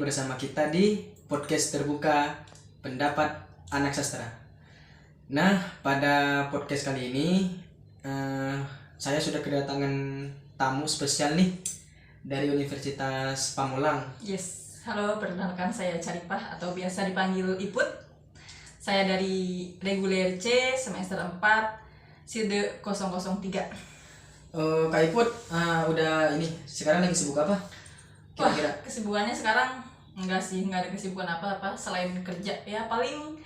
bersama kita di podcast terbuka pendapat anak sastra. Nah, pada podcast kali ini saya sudah kedatangan tamu spesial nih dari Universitas Pamulang. Yes, halo, perkenalkan saya Caripah atau biasa dipanggil Iput. Saya dari reguler C semester 4 Silde 003. Kak Iput, udah ini sekarang lagi sibuk apa? Kira-kira? Wah, kesibukannya sekarang enggak ada kesibukan apa-apa selain kerja. Ya paling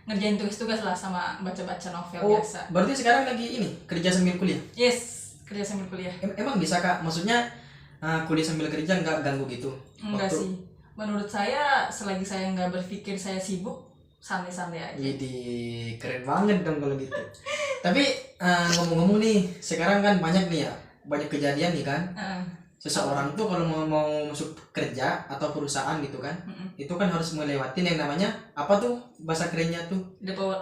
ngerjain tugas-tugas lah sama baca-baca novel biasa. Berarti sekarang lagi ini kerja sambil kuliah? Yes, kerja sambil kuliah. Emang bisa Kak? Maksudnya kuliah sambil kerja nggak ganggu gitu? Enggak sih. Menurut saya selagi saya nggak berpikir saya sibuk, santai-santai aja. Jadi keren banget dong kalau gitu. Tapi ngomong-ngomong nih, sekarang kan banyak nih ya, banyak kejadian nih kan. Seseorang tuh kalau mau masuk kerja atau perusahaan gitu kan, itu kan harus melewatin yang namanya apa tuh bahasa kerennya tuh? The power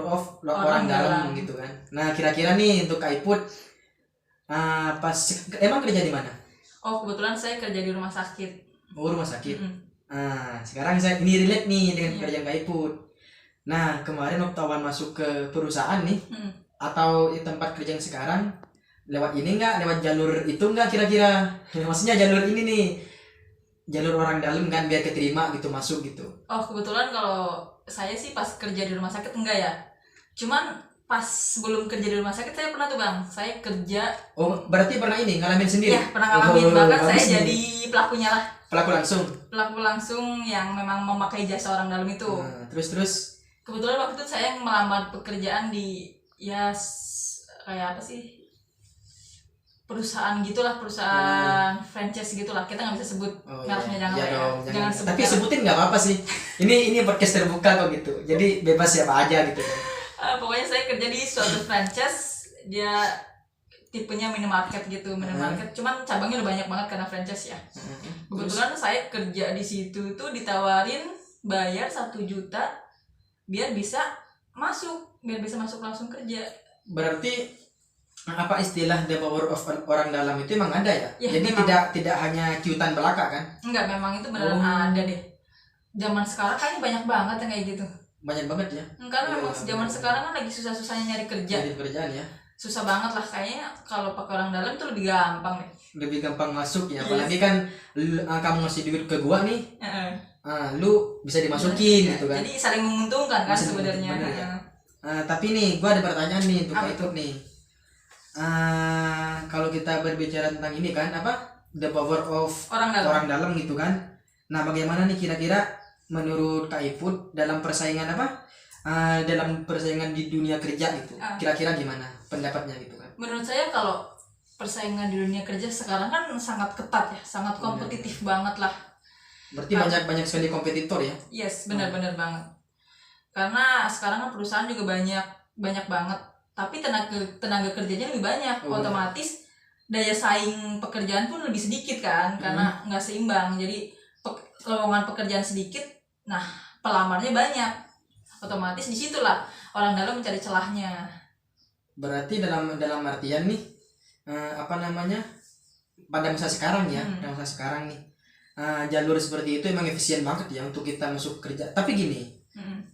of orang dalam gitu kan. Nah, kira-kira nih untuk Kak Iput, pas emang kerja di mana? Oh, kebetulan saya kerja di rumah sakit. Oh, rumah sakit. Sekarang saya ini relate nih dengan pekerjaan Kak Iput. Nah, kemarin waktu awal masuk ke perusahaan nih, atau di tempat kerja yang sekarang, lewat ini nggak, lewat jalur itu nggak kira-kira? Maksudnya jalur ini nih, jalur orang dalam kan biar keterima gitu masuk gitu. Oh, kebetulan kalau saya sih pas kerja di rumah sakit enggak ya. Cuman pas sebelum kerja di rumah sakit saya pernah tuh Bang, saya kerja. Oh, berarti pernah ini ngalamin sendiri? Iya, pernah ngalamin. Bahkan saya jadi pelakunya lah. Pelaku langsung yang memang memakai jasa orang dalam itu. Terus kebetulan waktu itu saya melamar pekerjaan di kayak apa sih, perusahaan gitulah, perusahaan franchise gitulah, kita nggak bisa sebut mereknya. Jangan sebut. Tapi sebutin nggak apa-apa sih. Ini podcast terbuka kok gitu, jadi bebas siapa aja gitu. Pokoknya saya kerja di suatu franchise, dia tipenya minimarket gitu, cuman cabangnya udah banyak banget karena franchise ya. Kebetulan saya kerja di situ tuh ditawarin bayar 1 juta biar bisa masuk langsung kerja. Berarti apa istilah the power of orang dalam itu emang ada ya? Jadi memang tidak hanya ciutan belaka kan? Enggak, memang itu beneran ada deh. Zaman sekarang kayaknya banyak banget yang kayak gitu. Banyak banget ya? Karena memang zaman sekarang kan lagi susah-susahnya nyari kerja. Nyari pekerjaan ya? Susah banget lah, kayaknya kalau pakai orang dalam tuh lebih gampang deh. Lebih gampang masuk ya, apalagi kan kamu ngasih duit ke gua nih, lu bisa dimasukin gitu kan? Jadi saling menguntungkan kan sebenarnya. Tapi nih, gua ada pertanyaan nih untuk Kak Iput nih. Kalau kita berbicara tentang ini kan apa the power of orang dalam gitu kan. Nah, bagaimana nih kira-kira menurut Kak Iput dalam persaingan dalam persaingan di dunia kerja gitu, kira-kira gimana pendapatnya gitu kan? Menurut saya kalau persaingan di dunia kerja sekarang kan sangat ketat ya, sangat kompetitif banget lah. Berarti banyak sekali kompetitor ya? Yes, benar-benar banget. Karena sekarang kan perusahaan juga banyak banget, tapi tenaga kerjanya lebih banyak. Otomatis daya saing pekerjaan pun lebih sedikit kan, karena nggak seimbang. Jadi lowongan pekerjaan sedikit, nah pelamarnya banyak. Otomatis disitulah orang dalam mencari celahnya. Berarti dalam artian nih pada masa sekarang ya, nih jalur seperti itu emang efisien banget ya untuk kita masuk kerja. Tapi gini,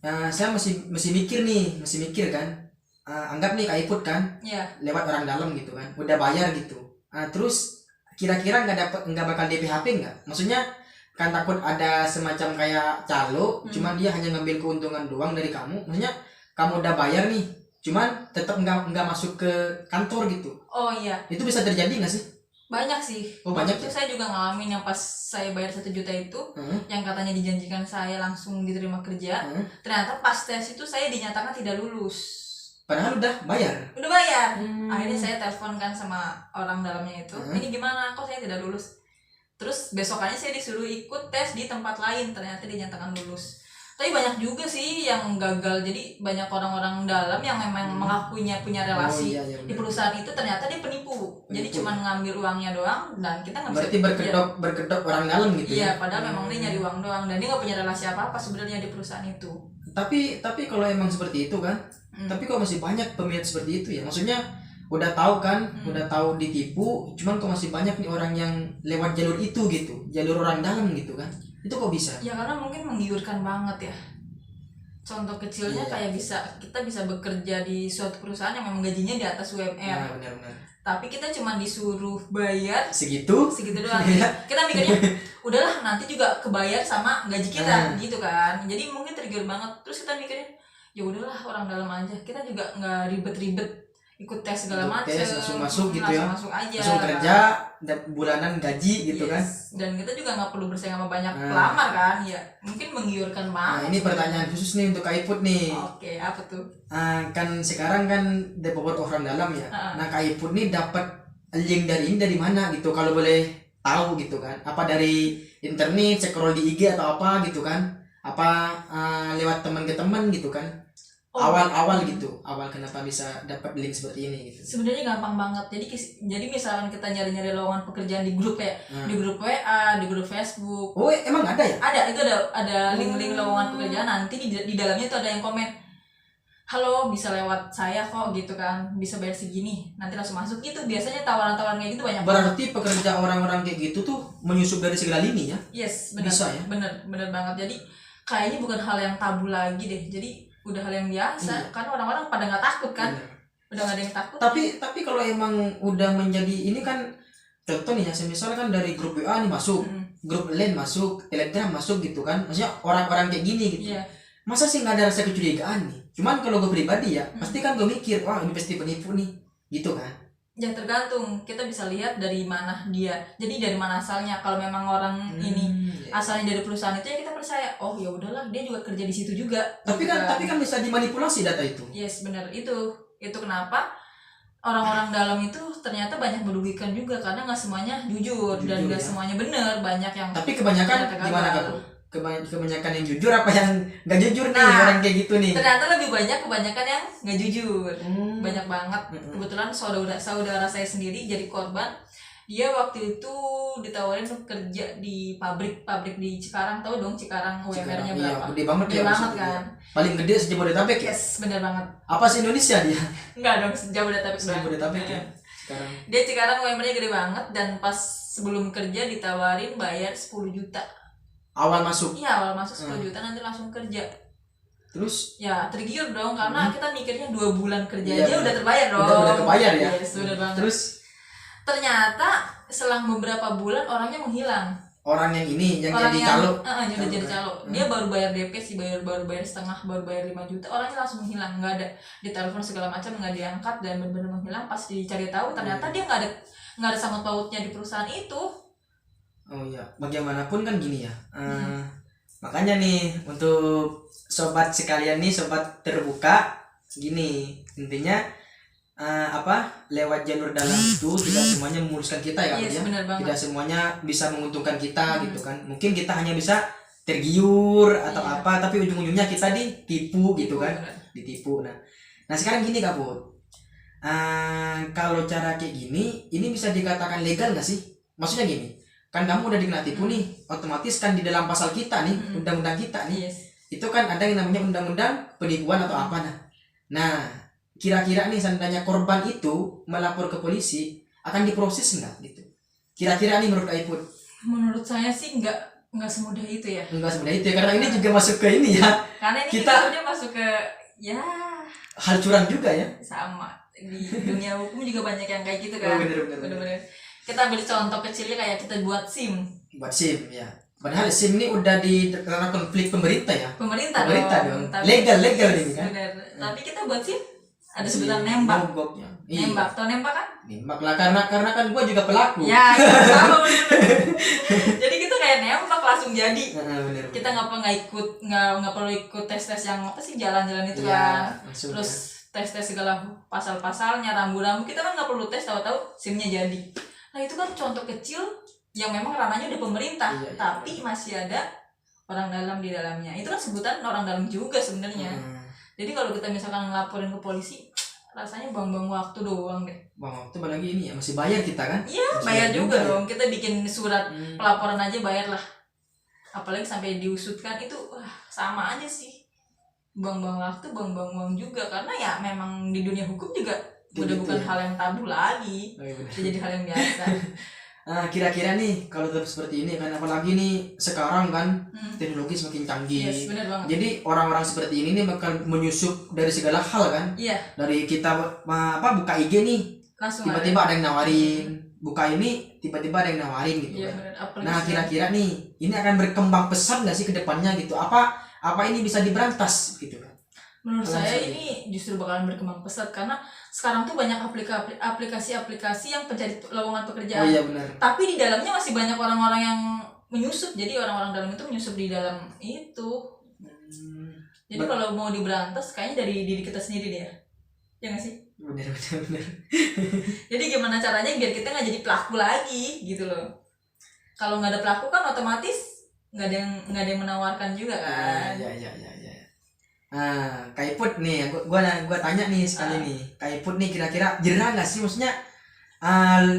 saya masih mikir kan. Anggap nih Kak Iput kan, lewat orang dalam gitu kan, udah bayar gitu. Terus kira-kira nggak bakal DPHP nggak? Maksudnya kan takut ada semacam kayak calo, cuman dia hanya ngambil keuntungan doang dari kamu. Maksudnya kamu udah bayar nih, cuman tetap nggak masuk ke kantor gitu. Oh iya. Itu bisa terjadi nggak sih? Banyak sih. Banyak. Itu saya juga ngalamin yang pas saya bayar 1 juta itu, yang katanya dijanjikan saya langsung diterima kerja, ternyata pas tes itu saya dinyatakan tidak lulus. Padahal udah bayar. Akhirnya saya telepon kan sama orang dalamnya itu, ini gimana kok saya tidak lulus. Terus besokannya saya disuruh ikut tes di tempat lain, ternyata dinyatakan lulus. Tapi banyak juga sih yang gagal. Jadi banyak orang-orang dalam yang memang mengakuinya punya relasi di perusahaan itu, ternyata dia penipu. Jadi cuma ngambil uangnya doang dan kita nggak bisa. Berarti berkedok orang dalam gitu. Iya, padahal memang dia nyari uang doang dan dia nggak punya relasi apa-apa sebenarnya di perusahaan itu. Tapi kalau emang seperti itu kan, tapi kok masih banyak peminat seperti itu ya? Maksudnya udah tahu kan, udah tahu ditipu, cuman kok masih banyak nih orang yang lewat jalur itu gitu, jalur orang dalam gitu kan? Itu kok bisa? Ya karena mungkin menggiurkan banget ya. Contoh kecilnya kayak kita bisa bekerja di suatu perusahaan yang memang gajinya di atas UMR. Nah, benar-benar. Tapi kita cuma disuruh bayar segitu doang. Kita mikirnya udahlah nanti juga kebayar sama gaji kita gitu kan. Jadi mungkin trigger banget. Terus kita mikirnya ya udahlah orang dalam aja. Kita juga nggak ribet-ribet ikut tes segala macam, langsung masuk gitu ya, masuk aja, langsung kerja, bulanan gaji gitu kan. Dan kita juga nggak perlu bersaing sama banyak pelamar kan, ya mungkin menggiurkan banget. Nah ini pertanyaan khusus nih untuk Kak Iput nih. Oke, apa tuh? Kan sekarang kan Depopor orang dalam ya. Nah Kak Iput nih dapat link dari ini dari mana gitu, kalau boleh tahu gitu kan? Apa dari internet, scroll di IG atau apa gitu kan? Apa lewat teman ke teman gitu kan? Awal gitu, awal kenapa bisa dapat link seperti ini gitu. Sebenarnya gampang banget. Jadi misalkan kita nyari-nyari lowongan pekerjaan di grup ya, di grup WA, di grup Facebook. Oh emang ada ya? Ada, itu ada link-link lowongan pekerjaan. Nanti di dalamnya itu ada yang komen, halo bisa lewat saya kok gitu kan, bisa bayar segini, nanti langsung masuk. Itu biasanya tawaran-tawaran kayak gitu banyak. Berarti pekerja orang-orang kayak gitu tuh menyusup dari segala lini ya? Yes, benar. Bisa ya? Benar banget. Jadi kayaknya bukan hal yang tabu lagi deh. Jadi udah hal yang biasa, karena orang-orang pada nggak takut kan. Udah nggak ada yang takut. Tapi kalau emang udah menjadi ini kan, contoh nih ya, misalnya kan dari grup WA nih masuk, grup lain masuk, Telegram masuk gitu kan, maksudnya orang-orang kayak gini gitu. Masa sih nggak ada rasa kecurigaan nih? Cuman kalau gue pribadi ya, pasti kan gue mikir, wah ini pasti penipu nih, gitu kan? Ya tergantung, kita bisa lihat dari mana dia, jadi dari mana asalnya. Kalau memang orang ini asalnya dari perusahaan itu, ya kita percaya, oh ya udahlah dia juga kerja di situ juga. Tapi kan bisa dimanipulasi data itu. Yes, benar. Itu kenapa orang-orang dalam itu ternyata banyak merugikan juga, karena nggak semuanya jujur dan nggak semuanya benar. Banyak yang tapi kebanyakan gimana kan? Kebanyakan yang jujur apa yang nggak jujur nih, orang kayak gitu nih? Ternyata lebih banyak kebanyakan yang nggak jujur. Banyak banget. Kebetulan saudara saya sendiri jadi korban. Dia waktu itu ditawarin untuk kerja di pabrik di Cikarang. Tahu dong Cikarang UMR-nya berapa? Iya, gede banget ya. Banget kan. Paling gede se-Jabodetabek ya? Yes, benar banget. Apa sih Indonesia dia? Enggak dong, Jabodetabek. Jabodetabek ya. Cikarang. Dia Cikarang UMR-nya gede banget, dan pas sebelum kerja ditawarin bayar 10 juta. Awal masuk? Iya, awal masuk 10 juta, nanti langsung kerja. Terus? Ya tergiur dong, karena kita mikirnya 2 bulan kerja aja udah terbayar dong. Udah kebayar ya? Yes, bener banget. Terus? Ternyata selang beberapa bulan orangnya menghilang. Orang yang ini, yang orang jadi calo? Yang udah jadi calo. Dia baru bayar DP sih, baru bayar setengah, baru bayar 5 juta. Orangnya langsung menghilang, nggak ada ditelepon segala macam, nggak diangkat, dan benar-benar menghilang. Pas dicari tahu, ternyata dia nggak ada sangkut pautnya di perusahaan itu. Oh iya, bagaimanapun kan gini ya. Makanya nih untuk sobat sekalian nih, sobat terbuka, gini intinya lewat jalur dalam itu tidak semuanya memuluskan kita ya, yes, tidak semuanya bisa menguntungkan kita gitu kan. Mungkin kita hanya bisa tergiur atau apa, tapi ujung-ujungnya kita ditipu gitu kan, ditipu. Nah sekarang gini Kak Put, kalau cara kayak gini, ini bisa dikatakan legal nggak sih? Maksudnya gini, kan kamu udah dikena tipu nih, otomatis kan di dalam pasal kita nih, undang-undang kita nih, itu kan ada yang namanya undang-undang penipuan atau apa. Nah kira-kira nih seandainya korban itu melapor ke polisi, akan diproses nggak gitu? Kira-kira nih menurut Aiput? Menurut saya sih nggak semudah itu ya. Nggak semudah itu ya, karena ini juga masuk ke ini ya. Karena ini kita udah masuk ke hal curang juga ya. Sama, di dunia hukum juga banyak yang kayak gitu kan. Bener-bener. Kita ambil contoh kecilnya kayak kita buat SIM. Buat SIM ya. Padahal SIM ini udah di ranah konflik pemerintah ya. Pemerintah dong. Legal ini kan. Bener. Tapi kita buat SIM ada sebutan nembak. Nembak, tau nembak kan? Nembak lah, karena kan gue juga pelaku. Ya, sama bener. Jadi kita kayak nembak langsung jadi. Bener. Kita nggak perlu ikut tes yang apa sih, jalan-jalan itu kan. Terus tes segala pasal-pasalnya, rambu-rambu, kita kan nggak perlu tes, tahu-tahu SIM-nya jadi. Nah itu kan contoh kecil yang memang ranahnya udah pemerintah, tapi masih ada orang dalam di dalamnya. Itu kan sebutan orang dalam juga sebenarnya. Jadi kalau kita misalkan ngelaporin ke polisi, rasanya buang-buang waktu doang deh. Buang waktu, apalagi ini ya masih bayar kita kan? Iya, bayar juga dong. Kita bikin surat pelaporan aja bayar lah. Apalagi sampai diusutkan, itu sama aja sih. Buang-buang waktu, buang-buang uang juga. Karena ya memang di dunia hukum juga udah bukan hal yang tabu lagi. Udah jadi hal yang biasa. kira-kira nih kalau tetap seperti ini kan, apalagi nih sekarang kan teknologi semakin canggih. Yes, benar banget. Jadi orang-orang seperti ini nih bakal menyusup dari segala hal kan. Iya. Dari kita buka IG nih, Langsung tiba-tiba ada yang nawarin, buka ini tiba-tiba ada yang nawarin gitu Iya, kan. benar. Nah kira-kira nih ini akan berkembang pesat nggak sih ke depannya gitu? Apa ini bisa diberantas gitu kan? Menurut saya ini justru bakalan berkembang pesat karena sekarang tuh banyak aplikasi-aplikasi yang pencari lowongan pekerjaan. Oh iya benar. Tapi di dalamnya masih banyak orang-orang yang menyusup. Jadi orang-orang dalam itu menyusup di dalam itu. Jadi kalau mau diberantas kayaknya dari diri kita sendiri deh. Ya nggak sih? Benar. Jadi gimana caranya biar kita nggak jadi pelaku lagi gitu loh. Kalau nggak ada pelaku kan otomatis nggak ada yang menawarkan juga kan. Ya. Kak Iput nih, gua tanya nih sekali nih, Kak Iput nih kira-kira jerah nggak sih, maksudnya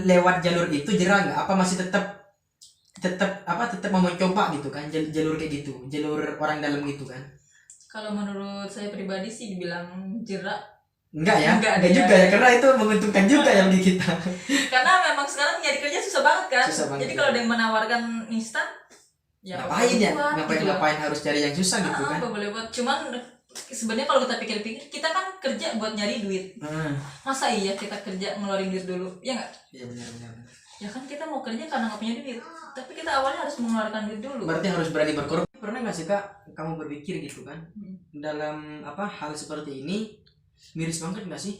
lewat jalur itu jerah nggak? Apa masih tetap mau mencoba gitu kan, jalur kayak gitu, jalur orang dalam gitu kan? Kalau menurut saya pribadi sih dibilang jerah. Enggak juga ya, karena itu menguntungkan juga ya bagi kita. Karena memang sekarang nyari kerja susah banget kan. Jadi kalau ada yang menawarkan instan, ya ngapain harus cari yang susah gitu kan? Boleh buat. Cuman sebenarnya kalau kita pikir-pikir, kita kan kerja buat nyari duit. Masa iya kita kerja ngeluarin duit dulu? Ya nggak? Iya benar. Ya kan kita mau kerja karena nggak punya duit. Tapi kita awalnya harus mengeluarkan duit dulu. Berarti harus berani berkorban. Pernah nggak sih Kak, kamu berpikir gitu kan? Dalam hal seperti ini miris banget nggak sih?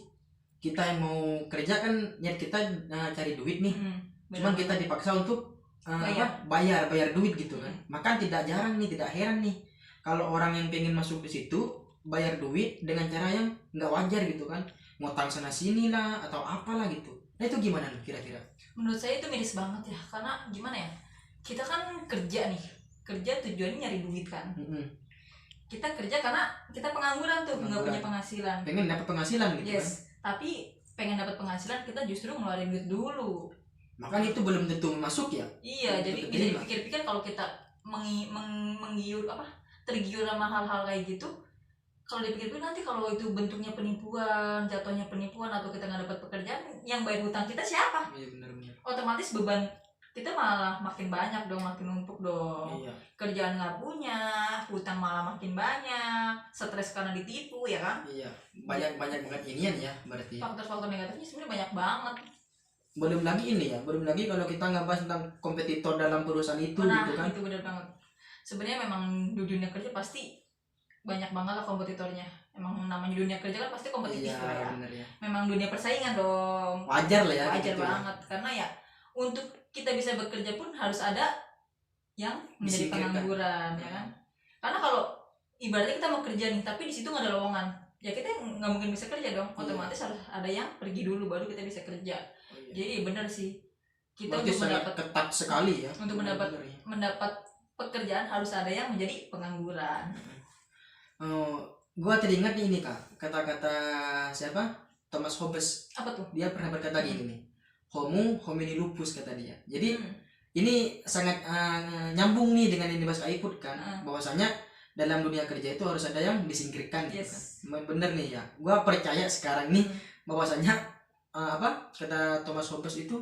Kita yang mau kerja kan niat kita cari duit nih. Cuman kita dipaksa untuk bayar duit gitu kan. Maka tidak heran nih kalau orang yang pengen masuk di situ bayar duit dengan cara yang nggak wajar gitu kan, ngutang sana sini lah atau apalah gitu. Nah itu gimana nih kira-kira? Menurut saya itu miris banget ya, karena gimana ya, kita kan kerja tujuannya nyari duit kan. Kita kerja karena kita pengangguran tuh, nggak punya penghasilan, pengen dapat penghasilan gitu kan. Tapi pengen dapat penghasilan kita justru ngeluarin duit dulu. Makanya itu belum tentu masuk ya. Iya, jadi bisa dipikir-pikir kalau kita tergiur sama hal-hal kayak gitu, kalau dipikir-pikir nanti kalau itu bentuknya penipuan, jatuhnya penipuan atau kita nggak dapat pekerjaan, yang bayar hutang kita siapa? Iya benar. Otomatis beban kita malah makin banyak dong, makin numpuk dong. Iya. Kerjaan nggak punya, hutang malah makin banyak, stres karena ditipu ya kan? Iya, banyak banget inian ya berarti. Faktor-faktor negatifnya sebenarnya banyak banget. Belum lagi kalau kita ngebahas tentang kompetitor dalam perusahaan itu gitu kan. Itu benar banget. Sebenarnya memang di dunia kerja pasti banyak banget lah kompetitornya. Emang namanya dunia kerja kan pasti kompetitif lah ya. Bener ya. Memang dunia persaingan dong. Wajar lah ya. Wajar gitu banget ya. Karena ya untuk kita bisa bekerja pun harus ada yang menjadi pengangguran ya kan. Karena kalau ibaratnya kita mau kerja nih tapi di situ nggak ada lowongan, ya kita nggak mungkin bisa kerja dong. Otomatis harus ada yang pergi dulu baru kita bisa kerja. Jadi benar sih, kita berarti untuk mendapat ketat sekali ya. Untuk mendapat pekerjaan harus ada yang menjadi pengangguran. Gua teringat nih ini Kak, kata-kata siapa? Thomas Hobbes. Apa tuh? Dia pernah berkata gini nih, homo homini lupus kata dia. Jadi ini sangat nyambung nih dengan yang dibahas Kak Iput kan, bahwasanya dalam dunia kerja itu harus ada yang disingkirkan. Yes. Gitu. Bener nih ya, gua percaya sekarang nih bahwasanya kata Thomas Hobbes itu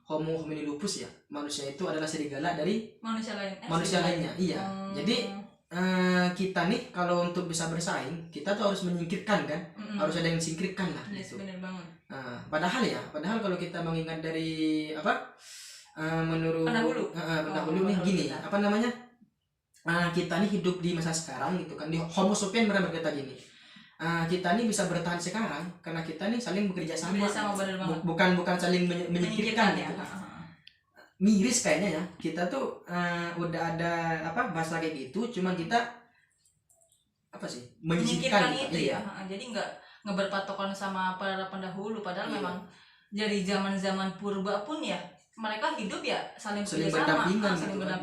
homo homini lupus ya, manusia itu adalah serigala dari manusia lainnya. Iya. Jadi kita nih kalau untuk bisa bersaing kita tuh harus menyingkirkan kan, harus ada yang disingkirkan lah. Yes, gitu. benar banget. Padahal kalau kita mengingat dari menurut pendahulu nih gini, apa namanya, kita nih hidup di masa sekarang gitu kan, di Homo sapiens pernah berkata gini, kita nih bisa bertahan sekarang karena kita nih saling bekerja sama bukan saling menyingkirkan gitu. Miris kayaknya ya, kita tuh udah ada bahasa kayak gitu, cuman kita menyingkirkan itu ya. Jadi nggak berpatokan sama para pendahulu, padahal memang dari zaman purba pun ya mereka hidup ya saling bekerja sama,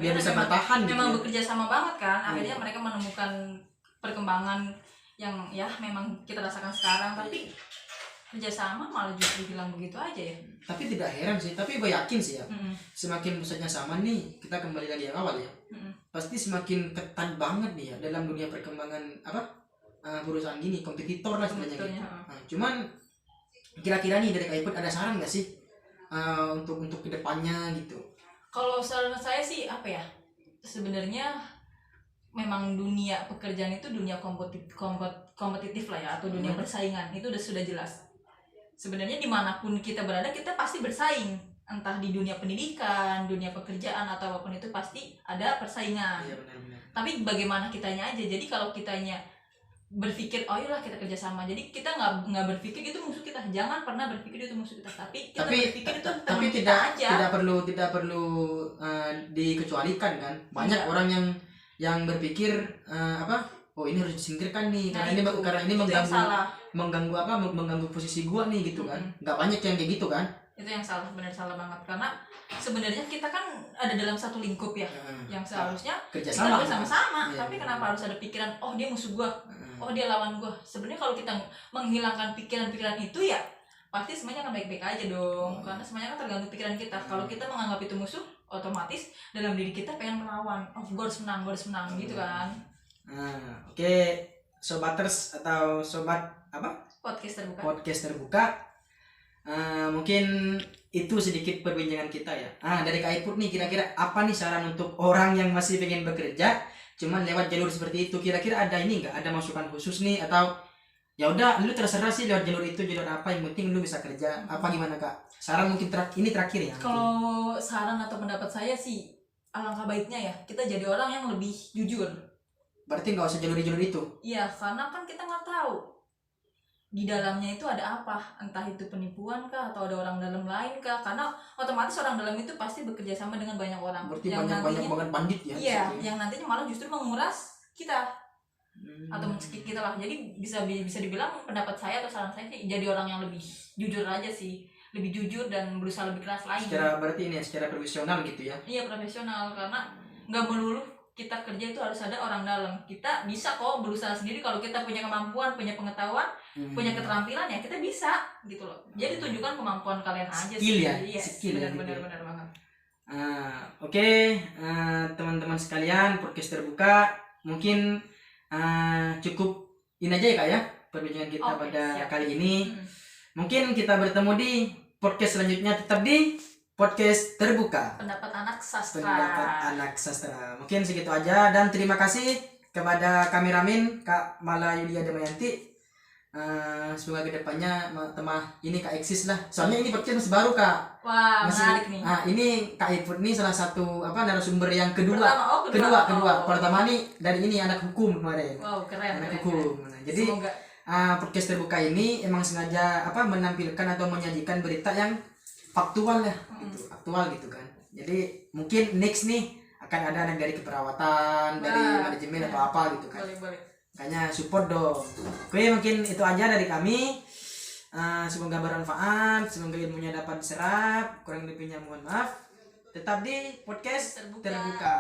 biar bisa bertahan memang bekerja sama banget kan. Akhirnya mereka menemukan perkembangan yang ya memang kita rasakan sekarang, tapi kerjasama malah justru bilang begitu aja ya. Tapi tidak heran sih, tapi gue yakin sih ya, semakin pusatnya sama nih, kita kembali lagi yang awal ya, pasti semakin ketat banget nih ya dalam dunia perkembangan perusahaan gini, kompetitor lah sebenarnya gitu. Cuman kira-kira nih dari Kak Iput ada saran nggak sih untuk kedepannya gitu, Kalau saran saya sih apa ya, sebenarnya memang dunia pekerjaan itu dunia kompetitif lah ya, atau dunia persaingan itu sudah jelas. Sebenarnya dimanapun kita berada kita pasti bersaing, entah di dunia pendidikan, dunia pekerjaan atau apapun itu pasti ada persaingan. Iya, benar-benar. Tapi bagaimana kitanya aja. Jadi kalau kitanya berpikir oh iyalah kita kerjasama, jadi kita nggak berpikir itu musuh kita, jangan pernah berpikir itu musuh kita, tapi kita berpikir itu teman kita aja. tidak perlu dikecualikan kan, banyak orang yang berpikir oh ini harus disingkirkan nih karena ini mengganggu posisi gua nih gitu kan. Nggak banyak yang kayak gitu kan. Itu yang salah, benar salah banget, karena sebenarnya kita kan ada dalam satu lingkup ya, yang seharusnya kerjasama kita bersama-sama. Iya, tapi kenapa harus ada pikiran oh dia musuh gua, oh dia lawan gua? Sebenarnya kalau kita menghilangkan pikiran-pikiran itu ya pasti semuanya akan baik-baik aja dong. Karena semuanya kan tergantung pikiran kita. Kalau kita menganggap itu musuh, otomatis dalam diri kita pengen melawan, oh gua harus menang gitu kan. Oke. Sobaters atau sobat podcast terbuka, mungkin itu sedikit perbincangan kita ya. Dari Kak Iput nih, kira-kira apa nih saran untuk orang yang masih pengen bekerja cuman lewat jalur seperti itu? Kira-kira ada ini nggak, ada masukan khusus nih, atau ya udah lu terserah sih lewat jalur itu, jalur apa, yang penting lu bisa kerja, apa gimana Kak? Saran mungkin ini terakhir ya. Kalau saran atau pendapat saya sih, alangkah baiknya ya kita jadi orang yang lebih jujur. Berarti nggak usah jalur itu? Iya, karena kan kita nggak tahu di dalamnya itu ada apa, entah itu penipuan kah atau ada orang dalam lain kah, karena otomatis orang dalam itu pasti bekerja sama dengan banyak orang. Berarti banyak banget bandit ya. Iya, yang nantinya malah justru menguras kita atau men-skip kita lah. Jadi bisa dibilang pendapat saya atau saran saya sih jadi orang yang lebih jujur aja sih, lebih jujur dan berusaha lebih keras lagi. Berarti ini ya, secara profesional gitu ya? Iya, profesional, karena nggak melulu kita kerja itu harus ada orang dalam. Kita bisa kok berusaha sendiri kalau kita punya kemampuan, punya pengetahuan, punya keterampilan ya kita bisa gitu loh. Jadi tunjukkan kemampuan kalian aja. Skill sih. Ya? Yes, Skill benar banget. Oke, teman-teman sekalian, podcast terbuka mungkin cukup ini aja ya Kak ya perbincangan kita pada kali ini. Mungkin kita bertemu di podcast selanjutnya, tetap di podcast terbuka. Pendapat anak sastra. Mungkin segitu aja, dan terima kasih kepada kameramen Kak Mala Yulia Damayanti. Semoga kedepannya ini Kak eksis lah. Soalnya ini podcast masih baru Kak. Wah, menarik nih. Ini Kak Iput nih salah satu narasumber yang kedua. Kedua. Pertama nih dari ini anak hukum kemarin. Wow, keren. Hukum. Nah, jadi podcast terbuka ini emang sengaja menampilkan atau menyajikan berita yang faktual lah, faktual gitu kan. Jadi mungkin next nih akan ada dari keperawatan, dari manajemen atau apa gitu kan. Boleh. Makanya support dong. Oke, mungkin itu aja dari kami. Semoga bermanfaat, semoga ilmunya dapat diserap. Kurang lebihnya mohon maaf. Tetap di podcast terbuka.